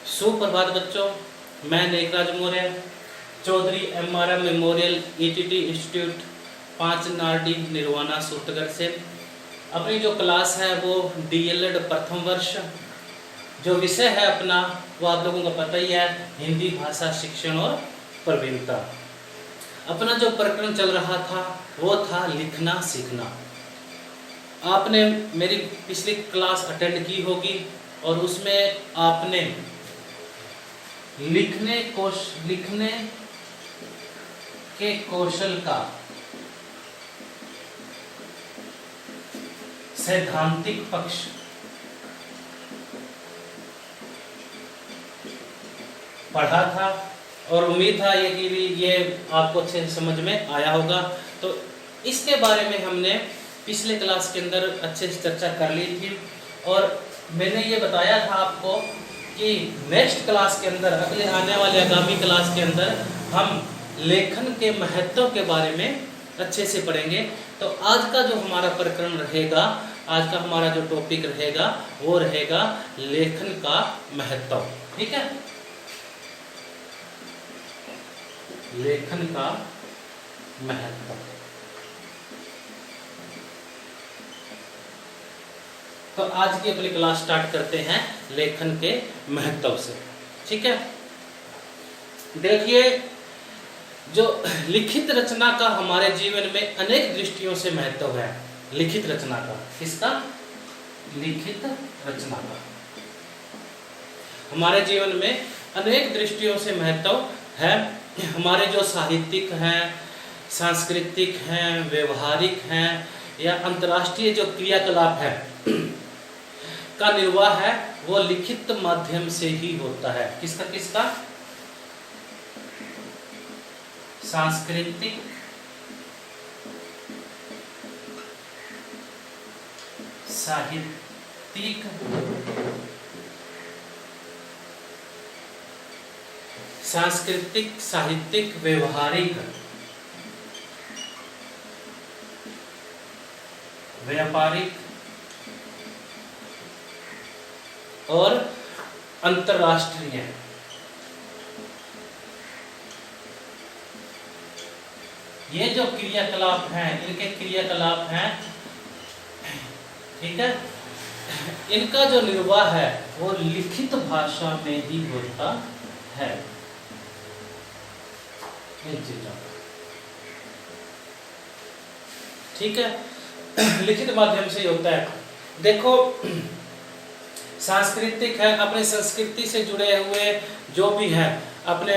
सुप्रभात बच्चों, मैं Nekraj Maurya Chaudhary MRM memorial ETT institute 5 Nardi Nirvana Sootgarh से अपनी जो क्लास है वो DLED प्रथम वर्ष। जो विषय है अपना वो आप लोगों को पता ही है, हिंदी भाषा शिक्षण और प्रवीणता। अपना जो प्रकरण चल रहा था वो था लिखना सीखना। आपने मेरी पिछली क्लास अटेंड की होगी और उसमें आपने लिखने के कौशल का सैद्धांतिक पक्ष पढ़ा था और उम्मीद था ये आपको अच्छे से समझ में आया होगा। तो इसके बारे में हमने पिछले क्लास के अंदर अच्छे से चर्चा कर ली थी और मैंने ये बताया था आपको कि नेक्स्ट क्लास के अंदर, अगले आने वाले आगामी क्लास के अंदर हम लेखन के महत्व के बारे में अच्छे से पढ़ेंगे। तो आज का जो हमारा प्रकरण रहेगा, आज का हमारा जो टॉपिक रहेगा वो रहेगा लेखन का महत्व। ठीक है, लेखन का महत्व। तो आज की अपनी क्लास स्टार्ट करते हैं लेखन के महत्व से। ठीक है, देखिए जो लिखित रचना का हमारे जीवन में अनेक दृष्टियों से महत्व है। लिखित रचना का, किसका? लिखित रचना का हमारे जीवन में अनेक दृष्टियों से महत्व है। हमारे जो साहित्यिक हैं, सांस्कृतिक हैं, व्यवहारिक हैं या अंतर्राष्ट्रीय जो क्रियाकलाप है का निर्वाह है वो लिखित माध्यम से ही होता है। किसका? सांस्कृतिक, साहित्यिक, साहित्यिक, व्यवहारिक, व्यापारिक और अंतर्राष्ट्रीय। ये जो क्रियाकलाप हैं, इनके क्रियाकलाप हैं, ठीक है, इनका जो निर्वाह है वो लिखित भाषा में ही होता है। इन चीजों, ठीक है, लिखित माध्यम से ही होता है। देखो, सांस्कृतिक है, अपने संस्कृति से जुड़े हुए जो भी हैं, अपने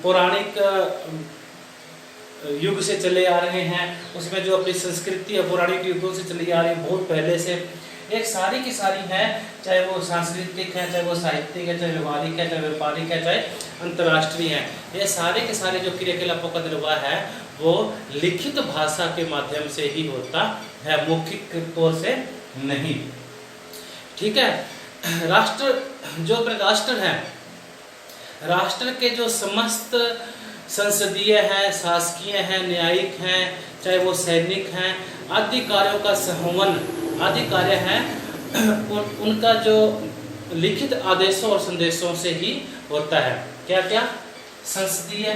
पौराणिक युग से चले आ रहे हैं, उसमें जो अपनी संस्कृति है पौराणिक युगों से चली आ रही है बहुत पहले से, एक सारी की सारी है, चाहे वो सांस्कृतिक है, चाहे वो साहित्यिक है, चाहे व्यवहारिक है, चाहे व्यापारिक है, चाहे अंतर्राष्ट्रीय है। ये सारे के सारे जो क्रियाकलापों का निर्वाह है वो लिखित भाषा के माध्यम से ही होता है, मौखिक तौर से नहीं। ठीक है, राष्ट्र जो अपने राष्ट्र है, राष्ट्र के जो समस्त संसदीय है, शासकीय है, न्यायिक हैं, चाहे वो सैनिक हैं, आदि कार्यों का संवहन आदि कार्य हैं, उनका जो लिखित आदेशों और संदेशों से ही होता है। क्या क्या? संसदीय,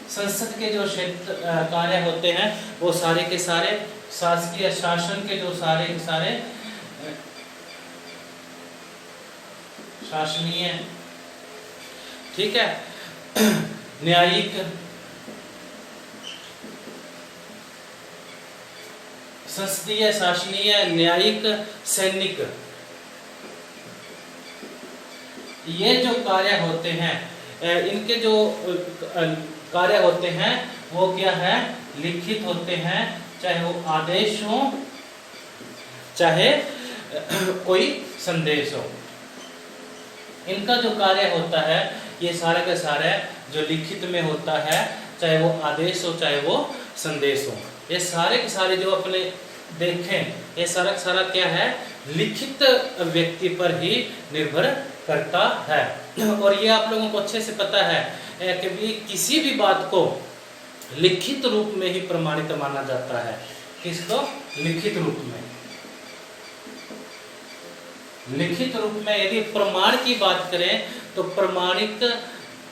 संसद के जो क्षेत्र कार्य होते हैं वो सारे के सारे, शासकीय शासन के जो सारे के सारे शासनीय, ठीक है, न्यायिक, संसदीय, शासनीय, न्यायिक, सैनिक, ये जो कार्य होते हैं, इनके जो कार्य होते हैं वो क्या है? लिखित होते हैं, चाहे वो आदेश हो चाहे कोई संदेश हो। इनका जो कार्य होता है ये सारा का सारा जो लिखित में होता है, चाहे वो आदेश हो चाहे वो संदेश हो। ये सारे के सारे जो अपने देखें, ये सारा का सारा क्या है? लिखित व्यक्ति पर ही निर्भर करता है। और ये आप लोगों को अच्छे से पता है कि भी किसी भी बात को लिखित रूप में ही प्रमाणित माना जाता है। किसको? लिखित रूप में। लिखित रूप में यदि प्रमाण की बात करें तो प्रमाणिक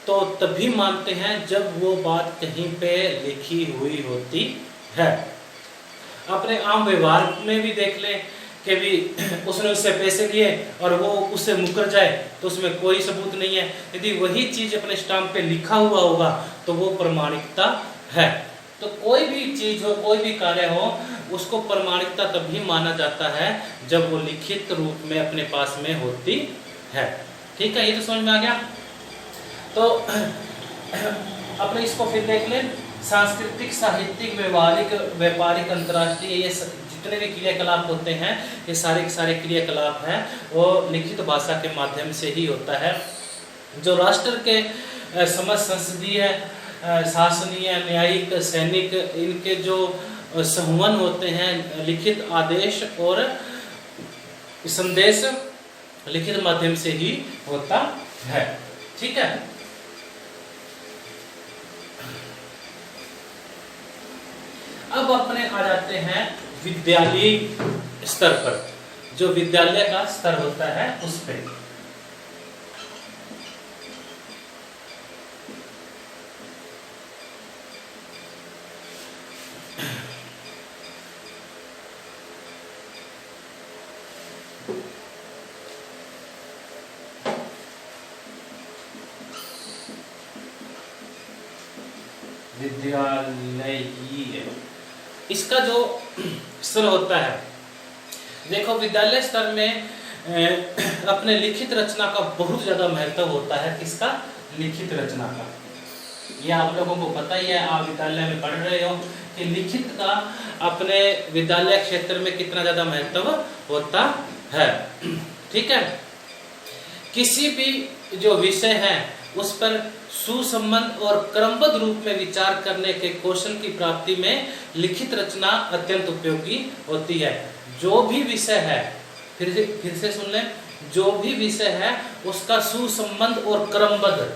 तो तभी मानते हैं जब वो बात कहीं पे लिखी हुई होती है। अपने आम व्यवहार में भी देख लें कि भी उसने उससे पैसे लिए और वो उससे मुकर जाए तो उसमें कोई सबूत नहीं है। यदि वही चीज अपने स्टाम्प पे लिखा हुआ होगा तो वो प्रमाणिकता है। तो कोई भी चीज हो, कोई भी कार्य हो, उसको प्रमाणिकता तभी माना जाता है जब वो लिखित रूप में अपने पास में होती है। ठीक है, ये तो समझ में आ गया। तो अपने इसको फिर देख लें, सांस्कृतिक, साहित्यिक, व्यवहारिक, व्यापारिक, अंतर्राष्ट्रीय, ये जितने भी क्रियाकलाप होते हैं, ये सारे के सारे क्रियाकलाप हैं वो लिखित भाषा के माध्यम से ही होता है। जो राष्ट्र के समस्त संसदीय, शासनीय, न्यायिक, सैनिक, इनके जो संवहन होते हैं, लिखित आदेश और संदेश लिखित माध्यम से ही होता है। ठीक है। अब अपने आ जाते हैं विद्यालयी स्तर पर, जो विद्यालय का स्तर होता है उस पे। विद्यालयी, इसका जो स्तर होता है, देखो विद्यालय स्तर में अपने लिखित रचना का बहुत ज़्यादा महत्व होता है। किसका? लिखित रचना का। ये आप लोगों को पता ही है, आप विद्यालय में पढ़ रहे हो कि लिखित का अपने विद्यालय क्षेत्र में कितना ज़्यादा महत्व होता है। ठीक है। किसी भी जो विषय है उस पर सुसंबद्ध और क्रमबद्ध रूप में विचार करने के कौशल की प्राप्ति में लिखित रचना अत्यंत उपयोगी होती है। जो भी विषय है, फिर से सुन लें, जो भी विषय है उसका सुसंबद्ध और क्रमबद्ध,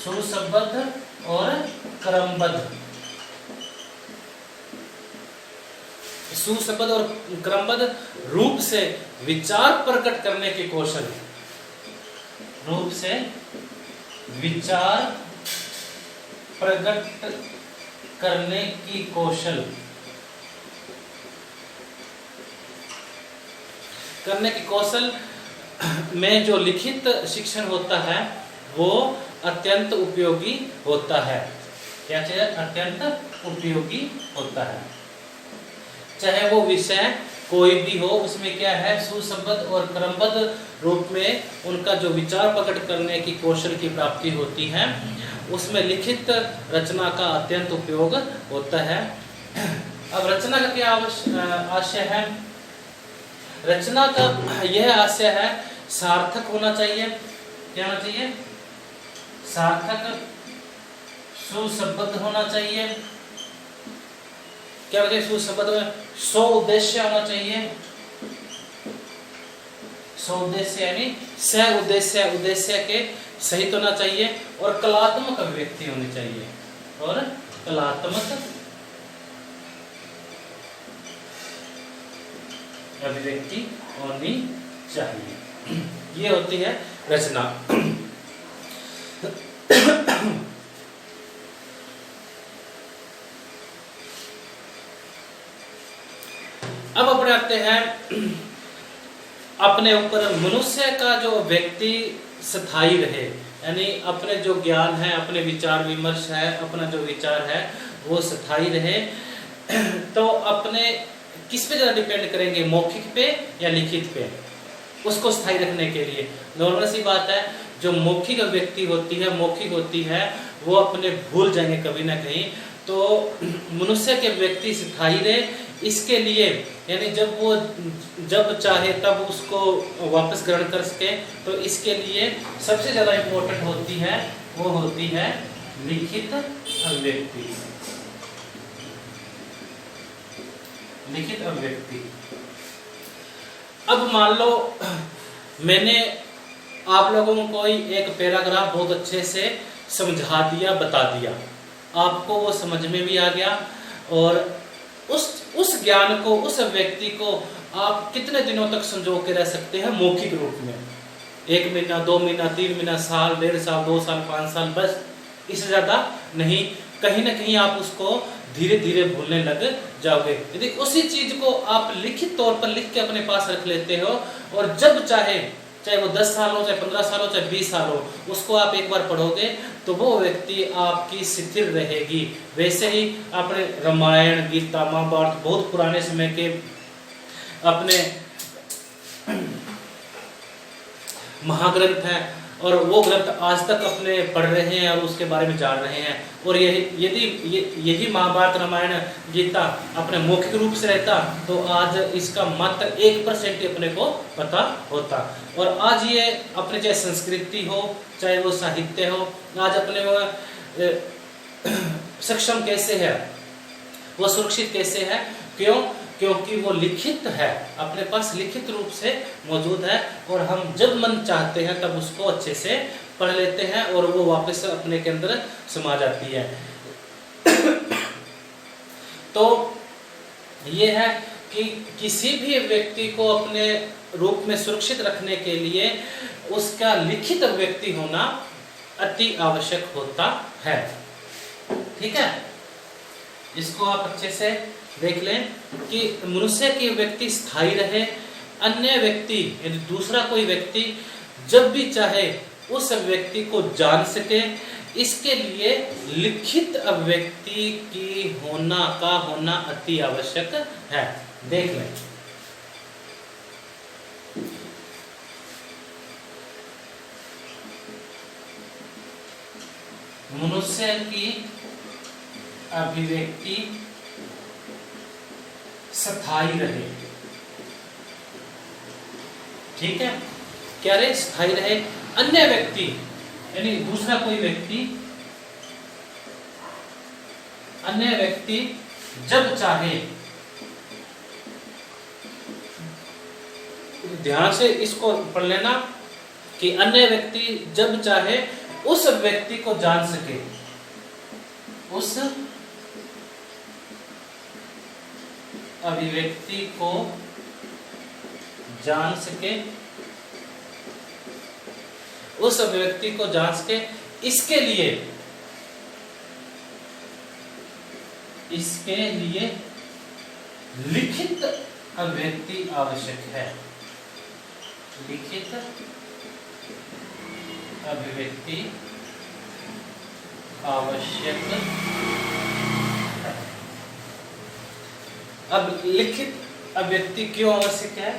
सुसंबद्ध और क्रमबद्ध, सुसंबद्ध और क्रमबद्ध रूप से विचार प्रकट करने के कौशल, रूप से विचार प्रकट करने की कौशल, करने की कौशल में जो लिखित शिक्षण होता है वो अत्यंत उपयोगी होता है। क्या चाहिए? अत्यंत उपयोगी होता है। चाहे वो विषय कोई भी हो, उसमें क्या है, सुसंबद्ध और क्रमबद्ध रूप में उनका जो विचार प्रकट करने की कौशल की प्राप्ति होती है, उसमें लिखित रचना का अत्यंत उपयोग होता है। अब रचना का क्या आशय है? रचना का यह आशय है सार्थक होना चाहिए। क्या होना चाहिए? सार्थक, सुसंबद्ध होना चाहिए। क्या होना चाहिए? सुसंबद्ध में सो उद्देश्य होना चाहिए। सो उद्देश्य यानी स उद्देश्य, उद्देश्य के सहित होना चाहिए और कलात्मक अभिव्यक्ति होनी चाहिए, और कलात्मक अभिव्यक्ति होनी चाहिए। ये होती है रचना। अब अपने आते हैं अपने ऊपर, मनुष्य का जो व्यक्ति स्थायी रहे, यानी अपने जो ज्ञान है, अपने विचार विमर्श है, अपना जो विचार है वो स्थायी रहे। तो अपने किस पे ज़्यादा डिपेंड करेंगे, मौखिक पे या लिखित पे? उसको स्थायी रखने के लिए नॉर्मल सी बात है, जो मौखिक व्यक्ति होती है, मौखिक होती है, वो अपने भूल जाएंगे कभी ना कहीं। तो मनुष्य के व्यक्ति स्थायी रहे, इसके लिए यानी जब चाहे तब उसको वापस ग्रहण कर सके, तो इसके लिए सबसे ज़्यादा इम्पोर्टेंट होती है, वो होती है लिखित अभिव्यक्ति। लिखित अभिव्यक्ति। अब मान लो मैंने आप लोगों को कोई एक पैराग्राफ बहुत अच्छे से समझा दिया, बता दिया, आपको वो समझ में भी आ गया और उस ज्ञान को, उस व्यक्ति को आप कितने दिनों तक संजो के रह सकते हैं मौखिक रूप में? 1 महीना, 2 महीना, 3 महीना, साल, 1.5 साल, 2 साल, 5 साल, बस, इससे ज़्यादा नहीं। कहीं ना कहीं आप उसको धीरे धीरे भूलने लग जाओगे। यदि उसी चीज को आप लिखित तौर पर लिख के अपने पास रख लेते हो और जब चाहे वो 10 साल हो, चाहे 15 साल हो, चाहे 20 साल हो, उसको आप एक बार पढ़ोगे तो वो व्यक्ति आपकी स्थिर रहेगी। वैसे ही अपने रामायण, गीता, महाभारत बहुत पुराने समय के अपने महाग्रंथ हैं और वो ग्रंथ आज तक अपने पढ़ रहे हैं और उसके बारे में जान रहे हैं। और यही महाभारत, रामायण, गीता अपने मौखिक रूप से रहता तो आज इसका मात्र 1% ही अपने को पता होता। और आज ये अपने चाहे संस्कृति हो, चाहे वो साहित्य हो, आज अपने वो सक्षम कैसे है, वो सुरक्षित कैसे है? क्यों? क्योंकि वो लिखित है, अपने पास लिखित रूप से मौजूद है और हम जब मन चाहते हैं तब उसको अच्छे से पढ़ लेते हैं और वो वापस अपने के अंदर समा जाती है। तो ये है कि किसी भी व्यक्ति को अपने रूप में सुरक्षित रखने के लिए उसका लिखित व्यक्ति होना अति आवश्यक होता है। ठीक है, इसको आप अच्छे से देख लें कि मनुष्य की व्यक्ति स्थायी रहे, अन्य व्यक्ति यदि दूसरा कोई व्यक्ति जब भी चाहे उस व्यक्ति को जान सके, इसके लिए लिखित अभिव्यक्ति की होना अति आवश्यक है। देख लें, मनुष्य की अभिव्यक्ति स्थायी रहे। ठीक है, क्या रहे? स्थायी रहे। अन्य व्यक्ति यानी दूसरा कोई व्यक्ति, अन्य व्यक्ति जब चाहे, ध्यान से इसको पढ़ लेना कि अन्य व्यक्ति जब चाहे उस व्यक्ति को जान सके, उस अभिव्यक्ति को जान सके, उस अभिव्यक्ति को जान सके, इसके लिए लिखित अभिव्यक्ति आवश्यक है। लिखित अभिव्यक्ति आवश्यक है। अब लिखित अभिव्यक्ति क्यों आवश्यक है?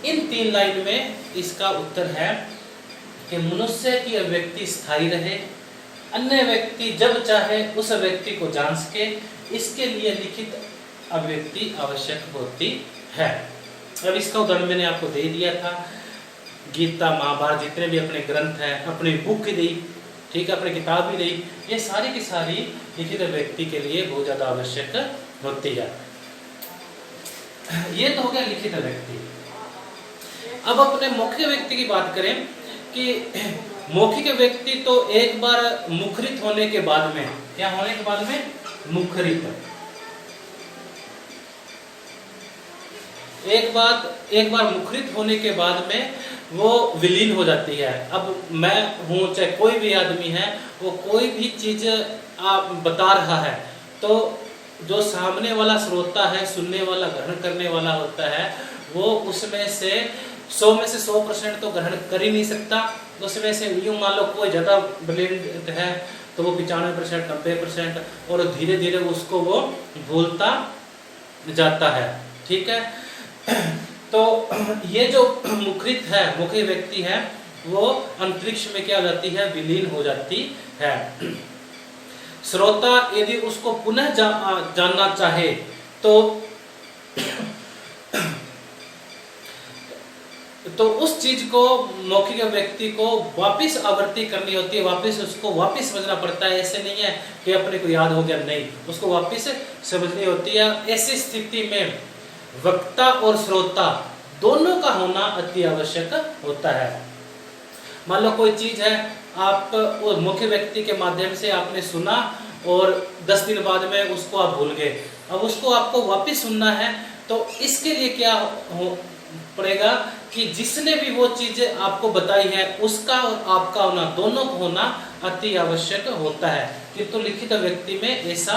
इन 3 लाइन में इसका उत्तर है कि मनुष्य की अभिव्यक्ति स्थायी रहे, अन्य व्यक्ति जब चाहे उस व्यक्ति को जान सके, इसके लिए लिखित अभिव्यक्ति आवश्यक होती है। अब इसका उदाहरण मैंने आपको दे दिया था। गीता, महाभारत जितने भी अपने ग्रंथ हैं, अपनी बुक दी, ठीक है, अपनी किताब भी दी, ये सारी की सारी लिखित अभिव्यक्ति के लिए बहुत ज्यादा आवश्यक होती है। ये तो हो गया लिखित अभिव्यक्ति। अब अपने मौखिक व्यक्ति की बात करें कि मौखिक व्यक्ति तो एक बार मुखरित होने के बाद में, क्या होने के बाद में? मुखरित। एक बार मुखरित होने के बाद में वो विलीन हो जाती है। अब मैं हूँ, चाहे कोई भी आदमी है, वो कोई भी चीज आप बता रहा है तो जो सामने वाला श्रोता है, सुनने वाला, ग्रहण करने वाला होता है, वो उसमें से 100 में से 100% तो ग्रहण कर ही नहीं सकता। उसमें से यूँ मान लो कोई ज़्यादा ब्रिलियंट है तो वो 95%, 90%, और धीरे धीरे उसको वो भूलता जाता है। ठीक है, तो ये जो मुखरित है, मुखी व्यक्ति है, वो अंतरिक्ष में क्या हो जाती है? विलीन हो जाती है। श्रोता यदि उसको पुनः जानना चाहे तो उस चीज को, मौखिक व्यक्ति को वापस आवृत्ति करनी होती है, वापस समझना पड़ता है। ऐसे नहीं है कि अपने को याद हो गया, नहीं, उसको वापस समझनी होती है। ऐसी स्थिति में वक्ता और श्रोता दोनों का होना अति आवश्यक होता है। मान लो कोई चीज है, आप मुख्य व्यक्ति के माध्यम से आपने सुना और 10 दिन बाद में उसको आप भूल गए, अब उसको आपको वापस सुनना है, तो इसके लिए क्या हो पड़ेगा कि जिसने भी वो चीजें आपको बताई है उसका और आपका होना, दोनों का होना अति आवश्यक होता है, किंतु लिखित व्यक्ति में ऐसा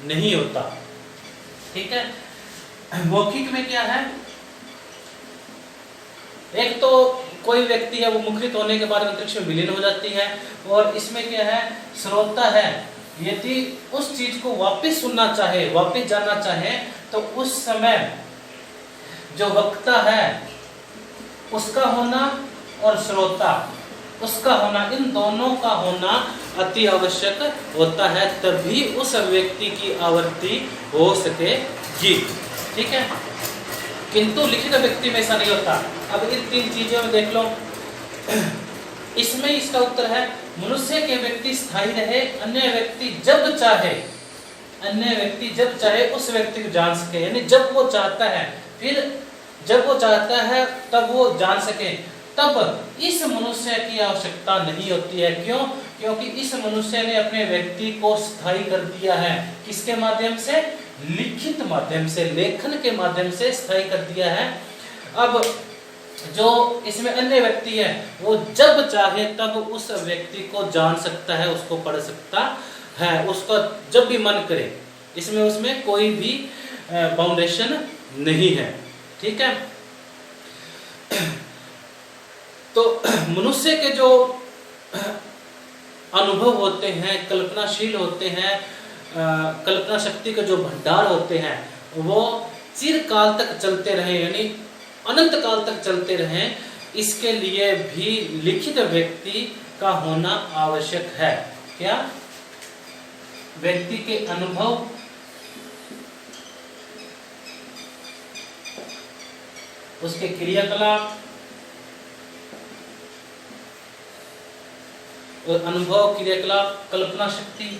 नहीं होता। ठीक है, मौखिक में क्या है, एक तो कोई व्यक्ति है वो मुखरित होने के बाद अंतरिक्ष में विलीन हो जाती है, और इसमें क्या है, श्रोता है यदि उस चीज को वापस सुनना चाहे, वापस जानना चाहे, तो उस समय जो वक्ता है उसका होना और श्रोता उसका होना, इन दोनों का होना अति आवश्यक होता है, तभी उस व्यक्ति की आवृत्ति हो सकेगी। ठीक है, किंतु लिखित व्यक्ति में ऐसा नहीं होता। अब इन तीन चीजों में देख लो, इसमें इसका उत्तर है मनुष्य के व्यक्ति स्थायी रहे, अन्य व्यक्ति जब चाहे उस व्यक्ति को जान सके, यानी जब वो चाहता है, फिर जब वो चाहता है तब वो जान सके, तब इस मनुष्य की आवश्यकता नहीं होती है। क्यों? क्योंकि इस मनुष्य ने अपने व्यक्ति को स्थायी कर दिया है, किसके माध्यम से, लिखित माध्यम से, लेखन के माध्यम से स्थायी कर दिया है। अब जो इसमें अन्य व्यक्ति है वो जब चाहे तब उस व्यक्ति को जान सकता है, उसको पढ़ सकता है, उसको जब भी मन करे, इसमें उसमें कोई भी बाउंडेशन नहीं है। ठीक है, तो मनुष्य के जो अनुभव होते हैं, कल्पनाशील होते हैं, कल्पना शक्ति के जो भंडार होते हैं वो चिरकाल तक चलते रहे, यानी अनंत काल तक चलते रहें, इसके लिए भी लिखित व्यक्ति का होना आवश्यक है। क्या? व्यक्ति के अनुभव, उसके क्रियाकलाप, अनुभव, क्रियाकलाप, कल्पना शक्ति,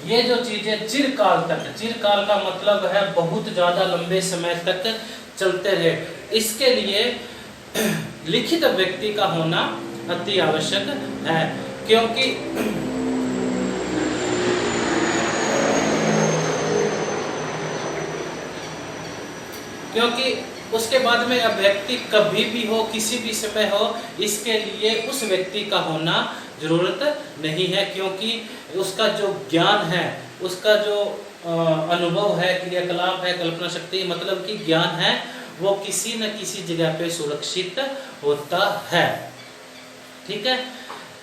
ये जो चीजें चिरकाल तक, चिरकाल का मतलब है बहुत ज्यादा लंबे समय तक चलते रहे, इसके लिए लिखित व्यक्ति का होना अति आवश्यक है। क्योंकि उसके बाद में अब व्यक्ति कभी भी हो, किसी भी समय हो, इसके लिए उस व्यक्ति का होना जरूरत नहीं है, क्योंकि उसका जो ज्ञान है, उसका जो अनुभव है, क्रियाकलाप है, कल्पना शक्ति, मतलब कि ज्ञान है, वो किसी न किसी जगह पे सुरक्षित होता है। ठीक है,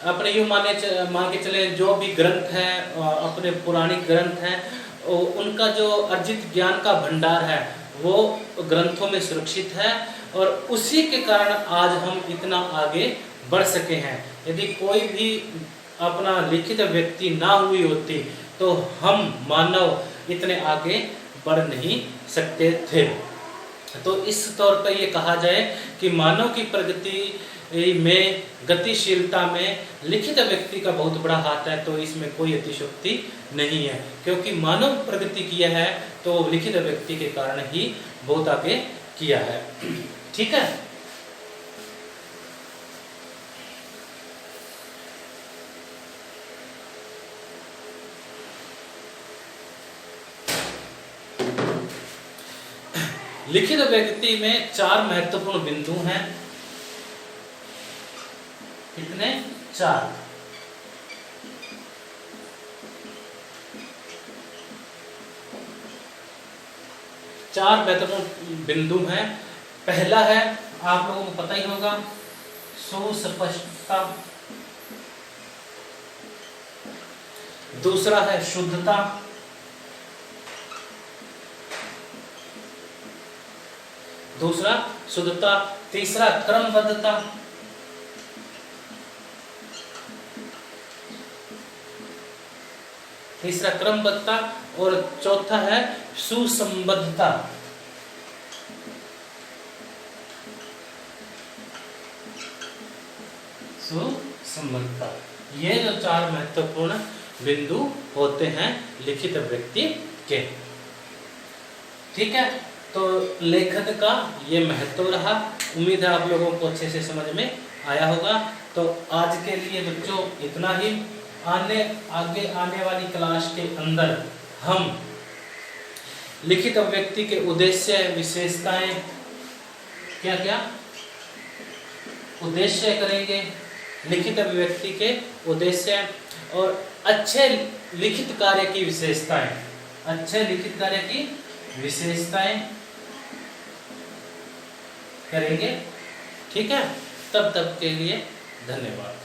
अपने यूँ मान के चले जो भी ग्रंथ है, अपने पुराणिक ग्रंथ हैं, उनका जो अर्जित ज्ञान का भंडार है वो ग्रंथों में सुरक्षित है, और उसी के कारण आज हम इतना आगे बढ़ सके हैं। यदि कोई भी अपना लिखित व्यक्ति ना हुई होती तो हम मानव इतने आगे बढ़ नहीं सकते थे। तो इस तौर पर ये कहा जाए कि मानव की प्रगति में, गतिशीलता में लिखित व्यक्ति का बहुत बड़ा हाथ है, तो इसमें कोई अतिशयोक्ति नहीं है, क्योंकि मानव प्रगति किया है तो लिखित व्यक्ति के कारण ही बहुत आगे किया है। ठीक है, लिखित व्यक्ति में 4 महत्वपूर्ण बिंदु हैं। कितने? 4। चार महत्वपूर्ण बिंदु हैं। पहला है, आप लोगों को पता ही होगा, सुस्पष्टता। दूसरा है शुद्धता। तीसरा क्रमबद्धता। और चौथा है सुसंबद्धता। ये जो 4 महत्वपूर्ण बिंदु होते हैं लिखित व्यक्ति के। ठीक है, तो लेखन का ये महत्व रहा। उम्मीद है आप लोगों को अच्छे से समझ में आया होगा। तो आज के लिए बच्चों इतना ही। आगे आने वाली क्लास के अंदर हम लिखित अभिव्यक्ति के उद्देश्य, विशेषताएं, क्या क्या उद्देश्य करेंगे, लिखित अभिव्यक्ति के उद्देश्य और अच्छे लिखित कार्य की विशेषताएं, अच्छे लिखित कार्य की विशेषताएं करेंगे। ठीक है, तब के लिए धन्यवाद।